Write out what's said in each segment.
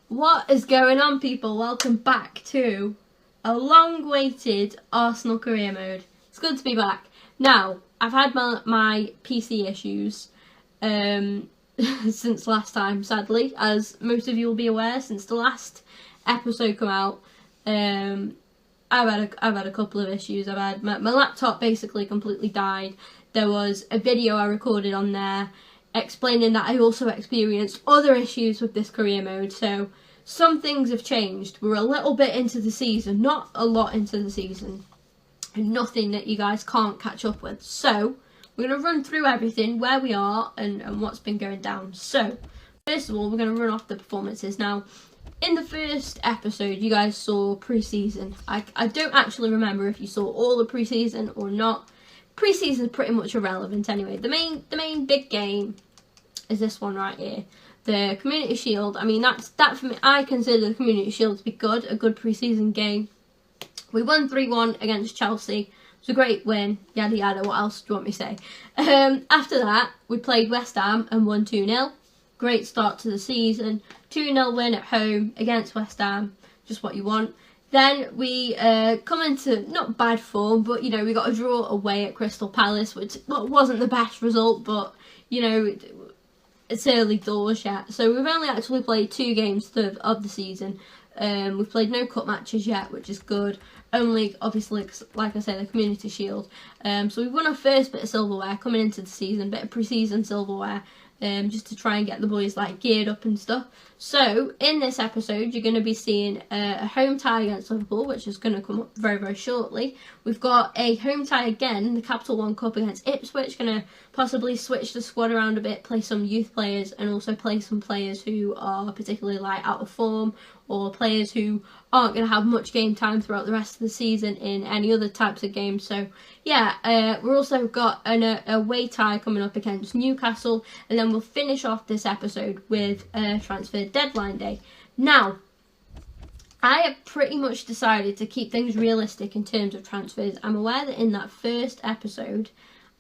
What is going on, people? Welcome back to a long-awaited Arsenal career mode. It's good to be back. Now, I've had my PC issues since last time, sadly, as most of you will be aware. Since the last episode come out, I've had a couple of issues. I've had my laptop basically completely died. There was a video I recorded on there explaining that I also experienced other issues with this career mode, so some things have changed. We're a little bit into the season, not a lot into the season, and nothing that you guys can't catch up with. So we're going to run through everything, where we are and what's been going down. So first of all, we're going to run off the performances. Now, in the first episode, you guys saw pre-season. I don't actually remember if you saw all the pre-season or not. Pre-season is pretty much irrelevant anyway. The main big game is this one right here, the Community Shield. I mean, that for me, I consider the Community Shield to be good, a good pre-season game. We won 3-1 against Chelsea. It was a great win, yada yada. What else do you want me to say? After that, we played West Ham and won 2-0. Great start to the season. 2-0 win at home against West Ham, just what you want. Then we come into not bad form, but you know, we got a draw away at Crystal Palace, which wasn't the best result, but you know, it's early doors yet. So we've only actually played 2 games of the season. We've played no cup matches yet, which is good. Only, obviously, like I said, the Community Shield. So we won our first bit of silverware coming into the season, bit of pre-season silverware. Just to try and get the boys like geared up and stuff. So in this episode, you're going to be seeing a home tie against Liverpool, which is going to come up very, very shortly. We've got a home tie again in the Capital One Cup against Ipswich. Going to possibly switch the squad around a bit, play some youth players, and also play some players who are particularly like out of form, or players who aren't going to have much game time throughout the rest of the season in any other types of games. So yeah, we're also got an away tie coming up against Newcastle, and then we'll finish off this episode with transfer deadline day. Now, I have pretty much decided to keep things realistic in terms of transfers. I'm aware that in that first episode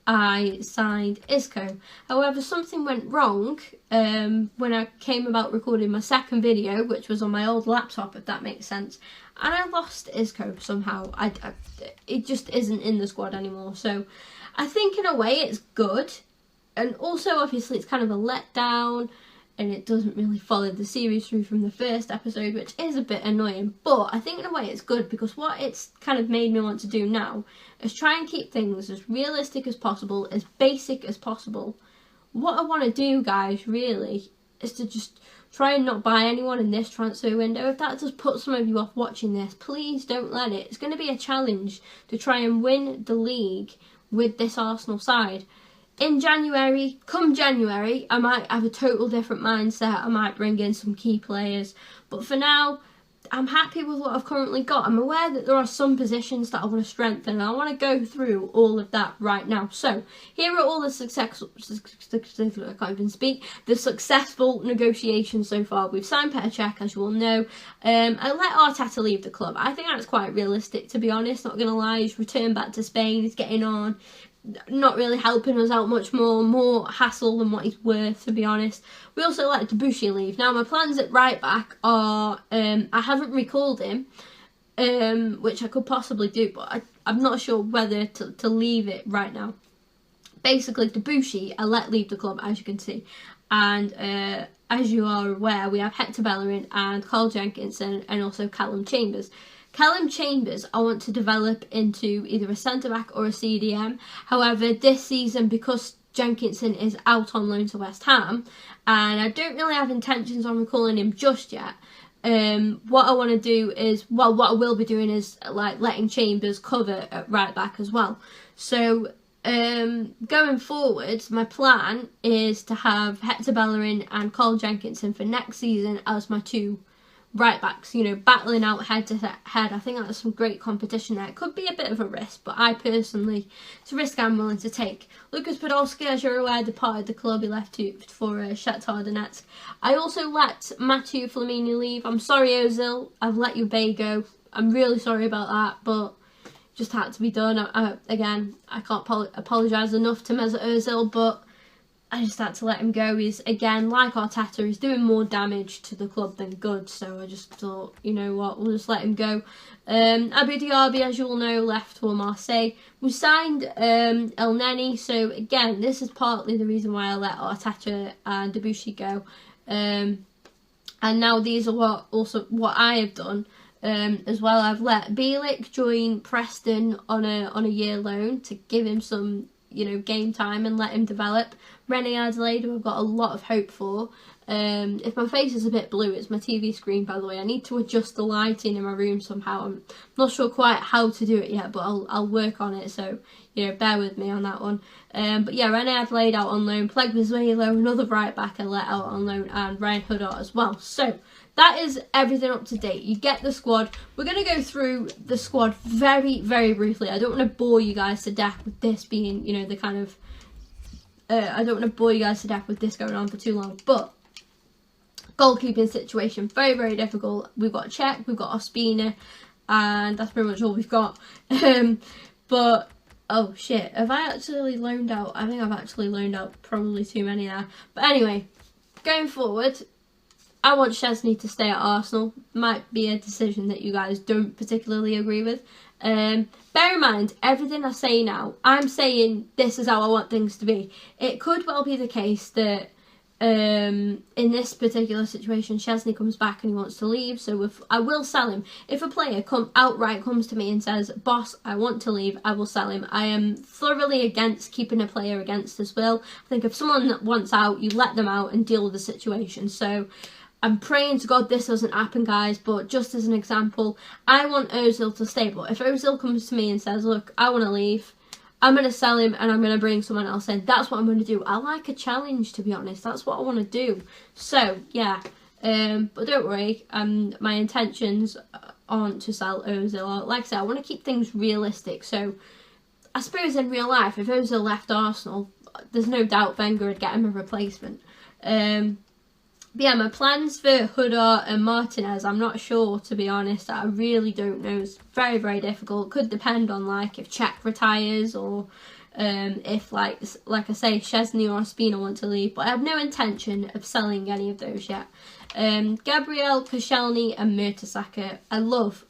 I signed Isco. However, something went wrong when I came about recording my second video, which was on my old laptop, if that makes sense. And I lost Isco somehow. It just isn't in the squad anymore. So I think in a way it's good. And also, obviously, it's kind of a letdown. And it doesn't really follow the series through from the first episode, which is a bit annoying. But I think in a way it's good, because what it's kind of made me want to do now is try and keep things as realistic as possible, as basic as possible. What I want to do, guys, really, is to just try and not buy anyone in this transfer window. If that does put some of you off watching this, please don't let it. It's going to be a challenge to try and win the league with this Arsenal side. In January, come January, I might have a total different mindset. I might bring in some key players. But for now, I'm happy with what I've currently got. I'm aware that there are some positions that I want to strengthen, and I want to go through all of that right now. So, here are all the the successful negotiations so far. We've signed Petr Cech, as you all know. I let Arteta leave the club. I think that's quite realistic, to be honest. Not going to lie, he's returned back to Spain. He's getting on. Not really helping us out much more hassle than what he's worth, to be honest. We also let Debussy leave. Now, my plans at right back are, I haven't recalled him, which I could possibly do, but I'm not sure whether to leave it right now. Basically, Debussy, I let leave the club, as you can see. And as you are aware, we have Hector Bellerin and Carl Jenkinson, and also Callum Chambers. Callum Chambers I want to develop into either a centre-back or a CDM. However, this season, because Jenkinson is out on loan to West Ham, and I don't really have intentions on recalling him just yet, what I want to do is, well, what I will be doing is like letting Chambers cover at right back as well. So going forward, my plan is to have Hector Bellerin and Carl Jenkinson for next season as my 2 right backs, you know, battling out head to head. I think that's some great competition there. It could be a bit of a risk, but I personally, it's a risk I'm willing to take. Lucas Podolski, as you're aware, departed the club. He left for Shakhtar Donetsk. I also let Mathieu Flamini leave. I'm sorry, Ozil. I've let your bay go. I'm really sorry about that, but just had to be done. Again, I can't apologise enough to Mesut Ozil, but I just had to let him go. He's, again, like Arteta, he's doing more damage to the club than good, so I just thought, you know what, we'll just let him go. Abu Diaby, as you all know, left for Marseille. We signed El Neni, so again, this is partly the reason why I let Arteta and Debussy go. And now these are what I have done as well. I've let Bielik join Preston on a year loan to give him some, you know, game time and let him develop. Rene Adelaide, who I've got a lot of hope for. If my face is a bit blue, it's my TV screen, by the way. I need to adjust the lighting in my room somehow. I'm not sure quite how to do it yet, but I'll work on it, so, you know, bear with me on that one. But yeah, Rene Adelaide out on loan, Pleg Vizuelo, another right back I let out on loan, and Ryan Huddart as well. So that is everything up to date. You get the squad. We're going to go through the squad very, very briefly. I don't want to bore you guys to death with this being, you know, the kind of... I don't want to bore you guys to death with this going on for too long, but goalkeeping situation, very, very difficult. We've got Czech, we've got Ospina, and that's pretty much all we've got. But, oh shit, have I actually loaned out? I think I've actually loaned out probably too many there. But anyway, going forward, I want Szczesny to stay at Arsenal. Might be a decision that you guys don't particularly agree with. Bear in mind, everything I say now, I'm saying this is how I want things to be. It could well be the case that in this particular situation, Szczesny comes back and he wants to leave, so I will sell him. If a player outright comes to me and says, boss, I want to leave, I will sell him. I am thoroughly against keeping a player against his will. I think if someone wants out, you let them out and deal with the situation. So I'm praying to God this doesn't happen, guys, but just as an example, I want Ozil to stay. But if Ozil comes to me and says, look, I want to leave, I'm going to sell him and I'm going to bring someone else in. That's what I'm going to do. I like a challenge, to be honest. That's what I want to do. So, yeah. But don't worry. My intentions aren't to sell Ozil. Like I said, I want to keep things realistic. So, I suppose in real life, if Ozil left Arsenal, there's no doubt Wenger would get him a replacement. But yeah, my plans for Huddart and Martinez, I'm not sure, to be honest. I really don't know. It's very, very difficult. Could depend on, like, if Czech retires or if, like I say, Szczesny or Ospina want to leave. But I have no intention of selling any of those yet. Gabriel, Koscielny and Mertesacker. I love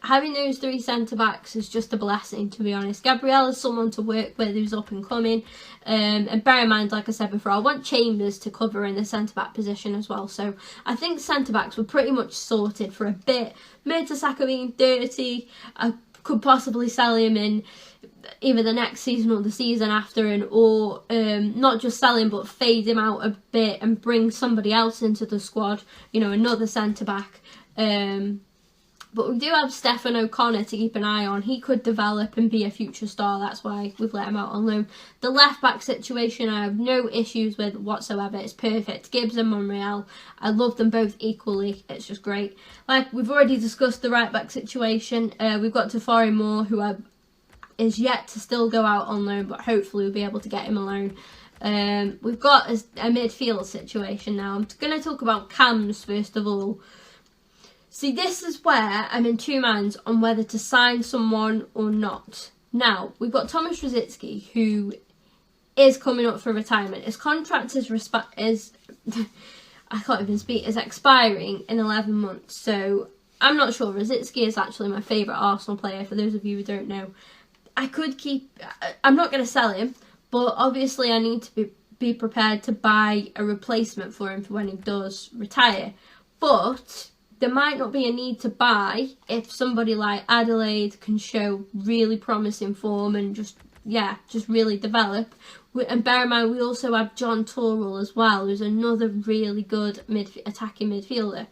having those three centre-backs is just a blessing, to be honest. Gabriel is someone to work with who's up and coming. And bear in mind, like I said before, I want Chambers to cover in the centre-back position as well. So I think centre-backs were pretty much sorted for a bit. Mertesacker being 30, I could possibly sell him in either the next season or the season after, or not just sell him but fade him out a bit and bring somebody else into the squad, you know, another centre-back. But we do have Stefan O'Connor to keep an eye on. He could develop and be a future star. That's why we've let him out on loan. The left-back situation I have no issues with whatsoever. It's perfect. Gibbs and Monreal, I love them both equally. It's just great. Like, we've already discussed the right-back situation. We've got Tafari Moore, who is yet to still go out on loan, but hopefully we'll be able to get him a loan. We've got a midfield situation now. I'm going to talk about cams first of all. See, this is where I'm in two minds on whether to sign someone or not. Now, we've got Thomas Rosicky, who is coming up for retirement. His contract is I can't even speak, is expiring in 11 months. So, I'm not sure. Rosicky is actually my favourite Arsenal player, for those of you who don't know. I could keep... I'm not going to sell him, but obviously I need to be prepared to buy a replacement for him for when he does retire. But there might not be a need to buy if somebody like Adelaide can show really promising form and just really develop. And bear in mind, we also have John Torrell as well, who's another really good attacking midfielder.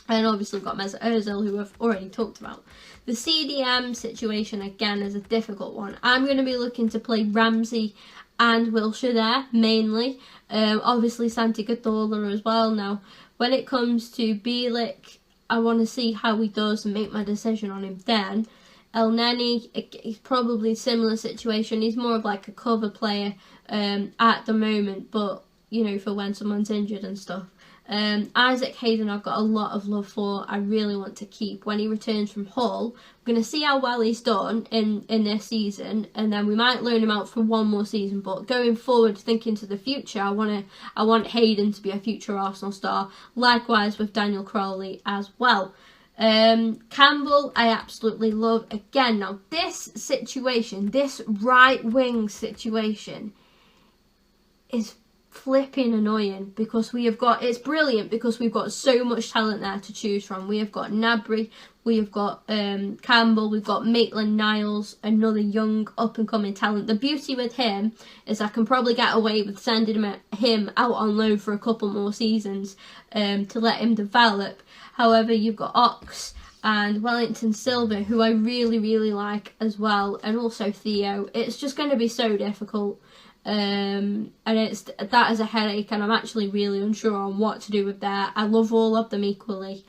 And obviously we've got Mesut Ozil, who I've already talked about. The CDM situation, again, is a difficult one. I'm going to be looking to play Ramsey and Wilshere there, mainly. Obviously Santi Cazorla as well. Now, when it comes to Bielik, I want to see how he does and make my decision on him then. El Neni, he's probably a similar situation. He's more of like a cover player at the moment, but, you know, for when someone's injured and stuff. Isaac Hayden I've got a lot of love for. I really want to keep when he returns from Hull. We're going to see how well he's done in this season, and then we might loan him out for one more season. But going forward, thinking to the future, I want Hayden to be a future Arsenal star. Likewise with Daniel Crowley as well. Campbell, I absolutely love. Again, now this situation, this right wing situation, is flipping annoying because it's brilliant because we've got so much talent there to choose from. We have got Gnabry, we have got Campbell, we've got Maitland-Niles, another young up and coming talent. The beauty with him is I can probably get away with sending him out on loan for a couple more seasons to let him develop. However, you've got Ox and Wellington Silva, who I really, really like as well, and also Theo. It's just going to be so difficult. And that is a headache, and I'm actually really unsure on what to do with that. I love all of them equally,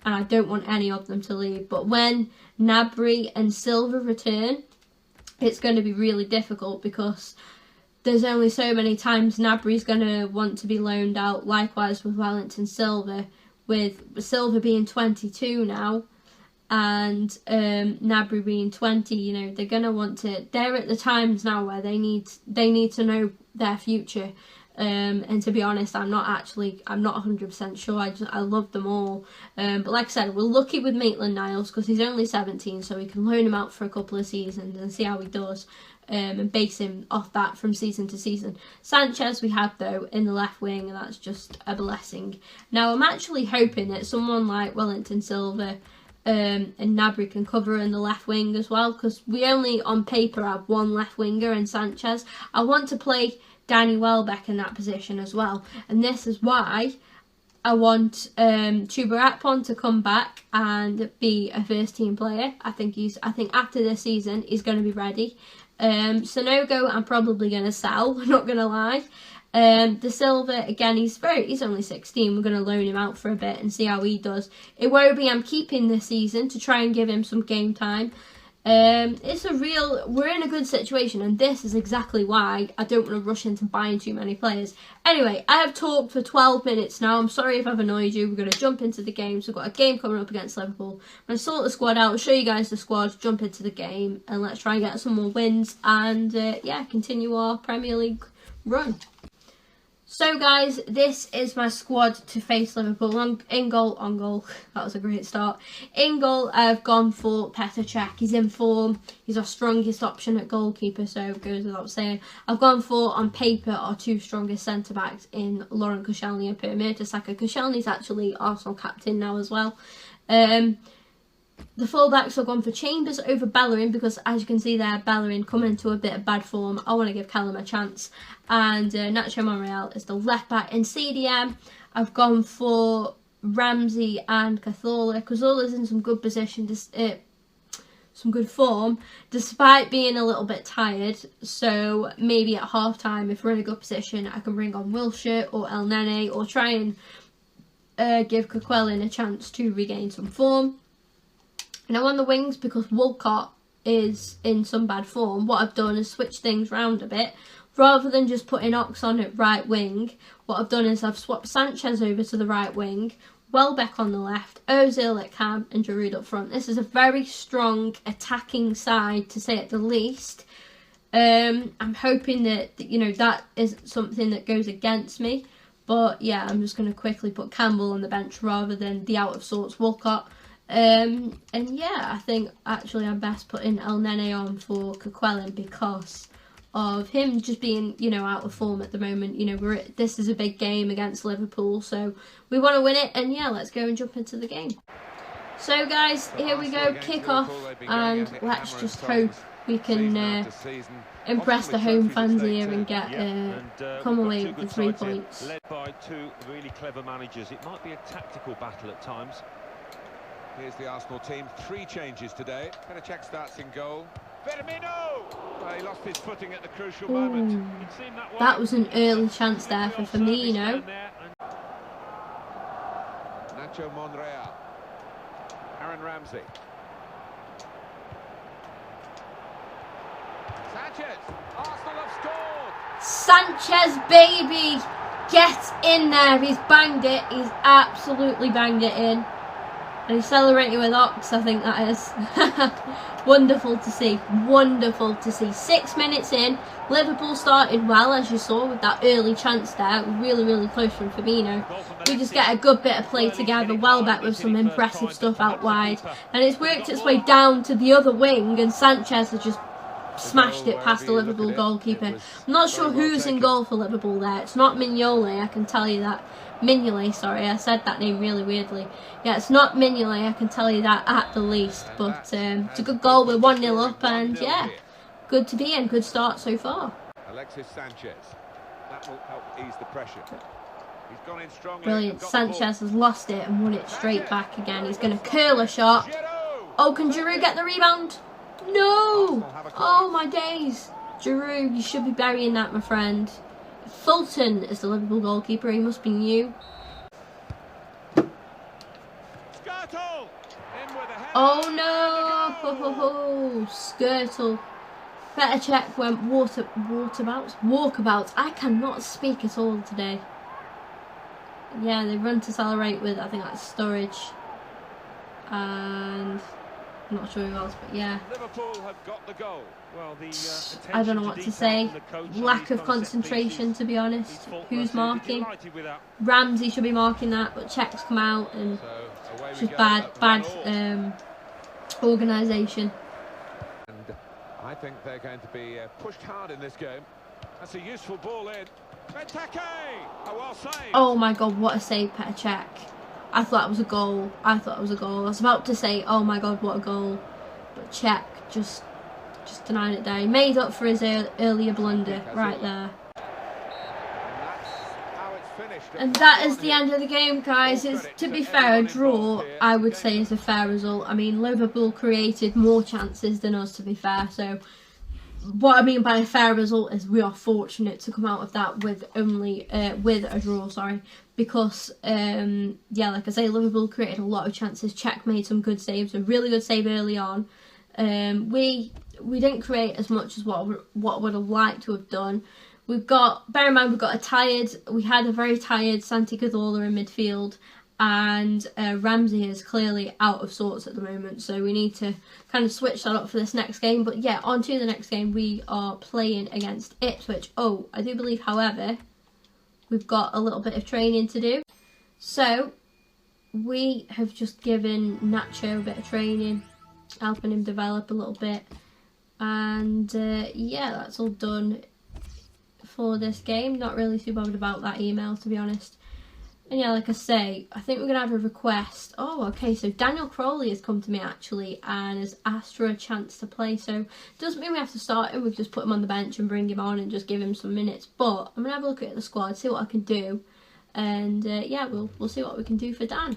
and I don't want any of them to leave. But when Gnabry and Silva return, it's going to be really difficult because there's only so many times Gnabry's going to want to be loaned out. Likewise with Wellington Silva, with Silva being 22 now, and Gnabry being 20, you know, they're gonna want to. They're at the times now where they need to know their future. And to be honest, I'm not 100% sure. I love them all. But like I said, we're lucky with Maitland-Niles because he's only 17, so we can loan him out for a couple of seasons and see how he does. And base him off that from season to season. Sanchez we have though in the left wing, and that's just a blessing. Now I'm actually hoping that someone like Wellington Silva and Gnabry can cover in the left wing as well, because we only on paper have one left winger in Sanchez. I want to play Danny Welbeck in that position as well, and this is why I want Chuba Akpom to come back and be a first team player. I think after this season he's going to be ready. Sonogo I'm probably going to sell, not going to lie. De Silva, again, he's only 16. We're going to loan him out for a bit and see how he does. Iwobi I'm keeping this season to try and give him some game time. We're in a good situation, and this is exactly why I don't want to rush into buying too many players. Anyway, I have talked for 12 minutes now. I'm sorry if I've annoyed you. We're going to jump into the game. So we've got a game coming up against Liverpool. I'm going to sort the squad out, show you guys the squad, jump into the game, and let's try and get some more wins and continue our Premier League run. So guys, this is my squad to face Liverpool. In goal, that was a great start. In goal, I've gone for Petr Cech. He's in form. He's our strongest option at goalkeeper, so it goes without saying. I've gone for, on paper, our two strongest centre-backs in Laurent Koscielny and Per Mertesacker. Koscielny's actually Arsenal captain now as well. The full-backs have gone for Chambers over Bellerin because, as you can see there, Bellerin coming into a bit of bad form. I want to give Callum a chance. And Nacho Monreal is the left-back. In CDM, I've gone for Ramsey and Cazorla. Cazorla's in some good position, some good form, despite being a little bit tired. So maybe at half-time, if we're in a good position, I can bring on Wilshere or El Nene or try and give Coquelin a chance to regain some form. Now on the wings, because Walcott is in some bad form, what I've done is switch things round a bit. Rather than just putting Ox on at right wing, what I've done is I've swapped Sanchez over to the right wing, Welbeck on the left, Ozil at cam, and Giroud up front. This is a very strong attacking side, to say at the least. I'm hoping that that isn't something that goes against me. But yeah, I'm just going to quickly put Campbell on the bench rather than the out of sorts Walcott. And yeah, I think actually I'm best putting El Nene on for Coquelin because of him just being, out of form at the moment. This is a big game against Liverpool, so we want to win it. And yeah, let's go and jump into the game. So guys, here we go, kick off, and let's just hope we can impress the home fans here and get come away with the 3 points. Led by two really clever managers, it might be a tactical battle at times. Here's the Arsenal team, 3 changes today. Petr Cech starts in goal. Firmino! Well, he lost his footing at the crucial moment. That was an early chance there for Firmino. Nacho Monreal. Aaron Ramsey. Sanchez! Arsenal have scored! Sanchez, baby! Get in there. He's banged it. He's absolutely banged it in. And he's celebrating with Ox, I think that is. Wonderful to see. Wonderful to see. 6 minutes in. Liverpool started well, as you saw, with that early chance there. Really, really close from Firmino. We just get a good bit of play together. Welbeck with some impressive stuff out wide. And it's worked its way down to the other wing. And Sanchez has just smashed it past the Liverpool goalkeeper. I'm not sure who's in goal for Liverpool there. It's not Mignolet, I can tell you that. Mignolet, sorry, I said that name really weirdly. Yeah, it's not Mignolet, I can tell you that at the least. But it's a good goal, we're 1-0 up, and yeah, good to be in, good start so far. Alexis Sanchez, that will help ease the pressure. He's gone in strongly. Brilliant, Sanchez has lost it and won it straight back again. He's going to curl a shot. Oh, can Giroud get the rebound? No! Oh my days. Giroud, you should be burying that, my friend. Fulton is the Liverpool goalkeeper. He must be new. Oh no! Ho, ho, ho. Skirtle. Better check when walkabouts. I cannot speak at all today. Yeah, they run to celebrate with, I think that's Sturridge. And I'm not sure who else, but yeah. Liverpool have got the goal. Well, I don't know what to say. Lack of concentration, to be honest. Who's marking? Ramsey should be marking that, but checks come out and it's just bad organisation. And I think they're going to be pushed hard in this game. That's a useful ball in. Benteke! Oh, well saved. Oh my god, what a save, Petr Cech. I thought it was a goal. I was about to say, oh my god, what a goal. But Cech just denied it there. He made up for his earlier blunder right there. And that is the end of the game, guys. It's, to be fair, a draw, I would say, is a fair result. I mean, Liverpool created more chances than us, to be fair. So, what I mean by a fair result is we are fortunate to come out of that with only with a draw, sorry. Because, yeah, like I say, Liverpool created a lot of chances. Cech made some good saves, a really good save early on. We didn't create as much as what I would have liked to have done. Bear in mind, we had a very tired Santi Cazorla in midfield, and Ramsey is clearly out of sorts at the moment, so we need to kind of switch that up for this next game. But yeah, on to the next game. We are playing against Ipswich. Oh, I do believe, however, we've got a little bit of training to do. So we have just given Nacho a bit of training, helping him develop a little bit, and yeah, that's all done for this game. Not really too bothered about that email, to be honest. And yeah, like I say, I think we're going to have a request. Oh, okay, so Daniel Crowley has come to me actually and has asked for a chance to play. So doesn't mean we have to start him. We can just put him on the bench and bring him on and just give him some minutes. But I'm going to have a look at the squad, see what I can do. And yeah, we'll see what we can do for Dan.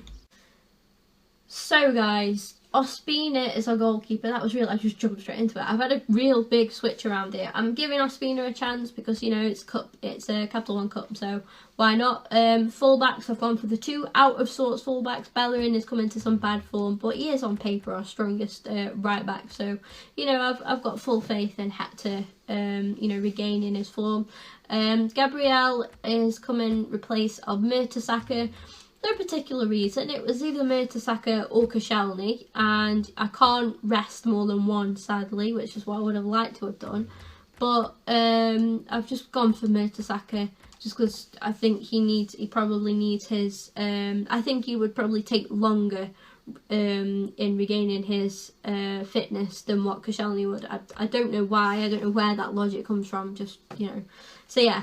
So guys, Ospina is our goalkeeper. That was real. I just jumped straight into it. I've had a real big switch around here. I'm giving Ospina a chance because, you know, it's a Capital One Cup, so why not? Fullbacks, I've gone for the two out of sorts fullbacks. Bellerin is coming to some bad form, but he is on paper our strongest right back. So, you know, I've got full faith in Hector, you know, regaining his form. Gabriel is coming replace of Mertesacker. No particular reason. It was either Mertesacker or Koscielny, and I can't rest more than one, sadly, which is what I would have liked to have done. But I've just gone for Mertesacker just because I think he probably needs his. I think he would probably take longer in regaining his fitness than what Koscielny would. I don't know why. I don't know where that logic comes from. Just, you know. So yeah.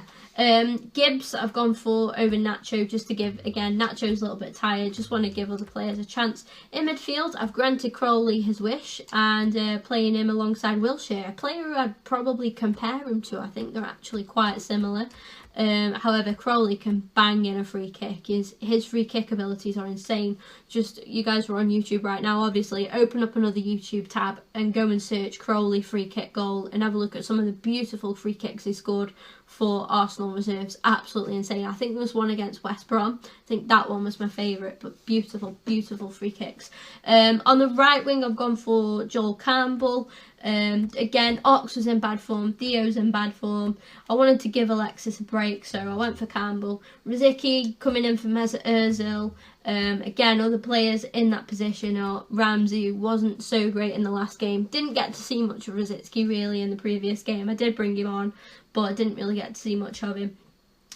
Gibbs I've gone for over Nacho just to give, again, Nacho's a little bit tired, just want to give other players a chance. In midfield I've granted Crowley his wish and playing him alongside Wilshere, a player who I'd probably compare him to. I think they're actually quite similar. However, Crowley can bang in a free kick. His free kick abilities are insane. Just, you guys are on YouTube right now, obviously, open up another YouTube tab and go and search Crowley free kick goal and have a look at some of the beautiful free kicks he scored for Arsenal reserves. Absolutely insane. I think there was one against West Brom. I think that one was my favourite, but beautiful, beautiful free kicks. On the right wing, I've gone for Joel Campbell. Again, Ox was in bad form. Theo's in bad form. I wanted to give Alexis a break, so I went for Campbell. Rosicky coming in for Mesut Ozil. Again, other players in that position are Ramsey, who wasn't so great in the last game. Didn't get to see much of Rosicky really in the previous game. I did bring him on, but I didn't really get to see much of him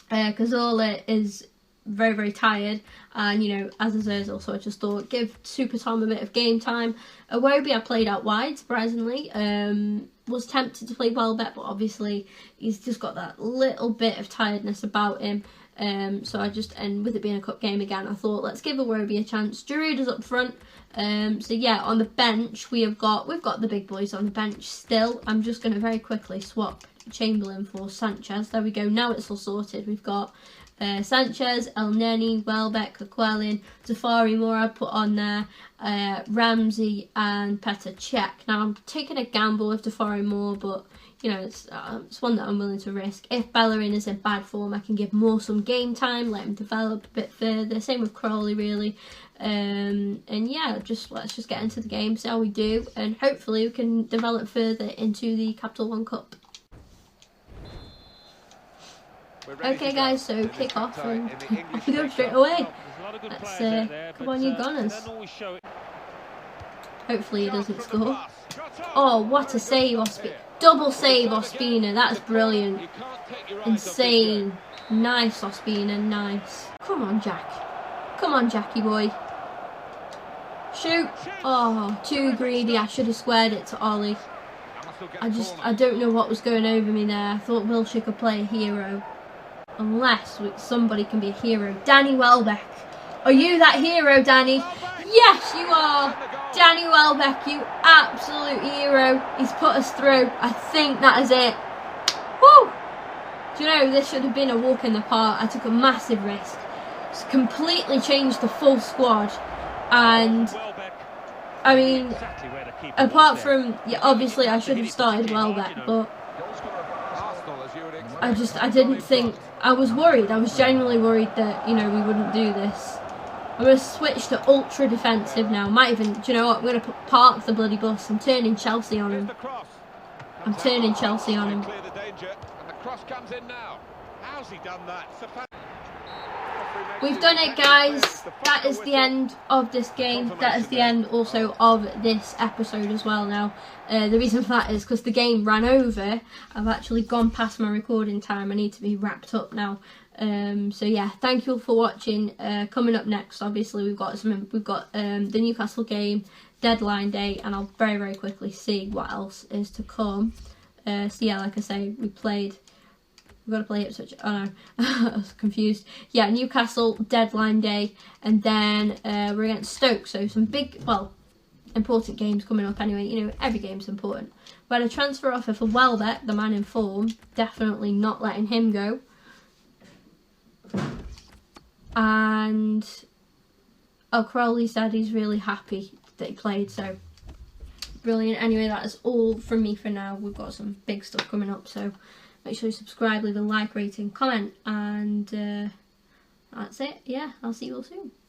because Ola is very, very tired, and you know, as is Ozil, so I just thought give Super Tom a bit of game time. Iwobi I played out wide, surprisingly. Was tempted to play Welbeck, but obviously he's just got that little bit of tiredness about him. So I just, and with it being a cup game again, I thought let's give Iwobi a chance. Giroud's up front. So yeah, on the bench we've got the big boys on the bench still. I'm just going to very quickly swap Chamberlain for Sanchez. There we go. Now it's all sorted. We've got Sanchez, El Neni, Welbeck, Aquelin, Tafari Moore I put on there, Ramsey and Petr Cech. Now I'm taking a gamble with Tafari Moore, but you know, it's one that I'm willing to risk. If Bellerin is in bad form, I can give Moore some game time, let him develop a bit further. Same with Crowley, really. And yeah, let's just get into the game, see how we do, and hopefully we can develop further into the Capital One Cup. Okay guys, so kick off and we go straight away. Let's come on, you Gunners. Hopefully he doesn't score. Oh, what a save, Ospina. Double save, Ospina. That's brilliant. Insane. Nice, Ospina. Nice. Come on, Jack. Come on, Jackie boy. Shoot. Oh, too greedy. I should have squared it to Ollie. I don't know what was going over me there. I thought Wilshere could play a hero. Unless somebody can be a hero. Danny Welbeck. Are you that hero, Danny? Yes, you are. Danny Welbeck, you absolute hero. He's put us through. I think that is it. Woo! Do you know, this should have been a walk in the park. I took a massive risk. Just completely changed the full squad. And, I mean, apart from, yeah, obviously I should have started Welbeck, but I didn't think, I was worried. I was genuinely worried that, you know, we wouldn't do this. I'm going to switch to ultra defensive now. Might even, do you know what? I'm going to park the bloody bus. I'm turning Chelsea on him. I'm turning Chelsea on him. We've done it, guys. That is the end of this game. That is the end also of this episode as well now. The reason for that is because the game ran over. I've actually gone past my recording time. I need to be wrapped up now. So yeah, thank you all for watching. Coming up next, obviously we've got the Newcastle game, deadline day, and I'll very, very quickly see what else is to come. So yeah, like I say, we've got to play Ipswich. Oh no, I was confused. Yeah, Newcastle, deadline day, and then we're against Stoke. So some big, well, important games coming up anyway. You know, every game's important. We had a transfer offer for Welbeck, the man in form. Definitely not letting him go. And Crowley said he's really happy that he played, so brilliant. Anyway, that is all from me for now. We've got some big stuff coming up, so make sure you subscribe, leave a like, rating, comment, and that's it. Yeah, I'll see you all soon.